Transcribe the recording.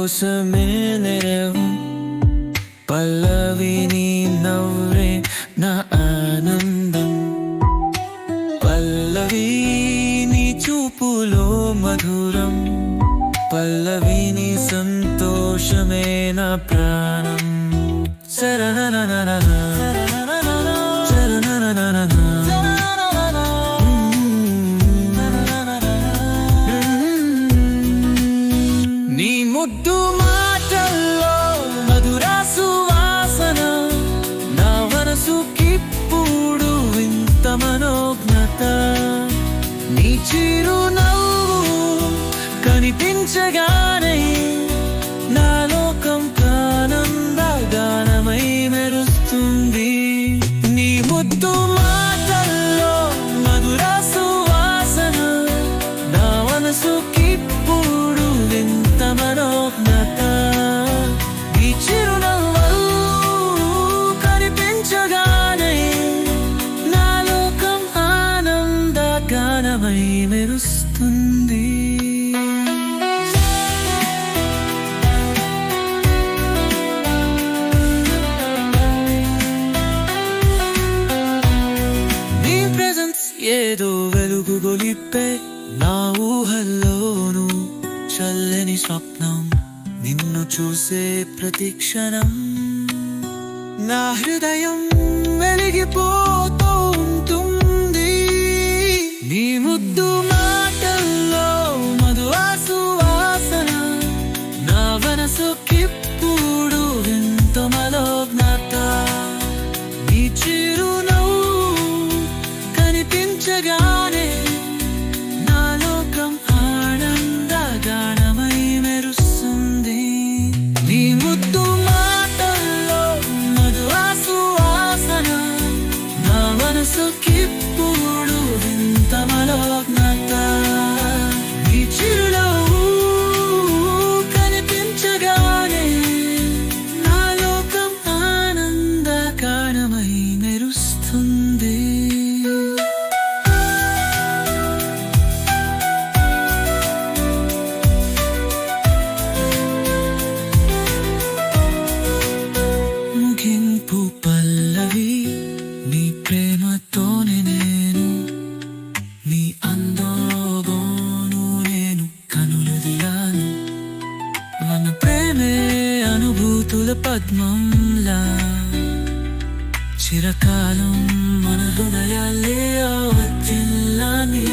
కోసమే లేవు పల్లవి నీ నవ్వే నా ఆనందం పల్లవి నీ చూపులో మధురం పల్లవి నీ సంతోషమే నా ప్రాణం నీ ముద్దు మాటల్లో మధుర సువాసన నా మనసుకిప్పుడు వింత మనోజ్ఞత నీ చిరునవ్వు కనిపించగానే నా లోకం ఆనంద గానమై మెరుస్తుంది నీ ముద్దు మాటల్లో మధుర సువాసన నా మనసుకిప్పుడు వింత మనోజ్ఞత నీ చిరునవ్వు కనిపించగానే నా లోకం ఆనంద గానమై మెరుస్తుంది ఏదో వెలుగు గొలిపే నా ఊహల్లోను చల్లని స్వప్నం నిన్ను చూసే ప్రతి క్షణం నా హృదయం వెలిగిపోతూ ఉంటుంది నీ ముద్దు మాటల్లో మధుర సువాసన నా మనసుకిప్పుడు వింత మనోజ్ఞత నీ చిరునవ్వు కనిపించగానే నా లోకం ఆనంద గానమై మెరుస్తుంది నీ ముద్దు మాటల్లో మధుర సువాసన నా మనసుకిప్పుడు వింత మనోజ్ఞత నీ చిరునవ్వు కనిపించగానే నా లోకం ఆనంద గానమై మెరుస్తుంది ముగింపు పల్లవి నీ ప్రేమతోనే నేను నీ అందంలోను నేను కనులదిలాను మన ప్రేమే అనుభూతుల పద్మంలా చిరకాలం మన హృదయాలే వర్ధిల్లాని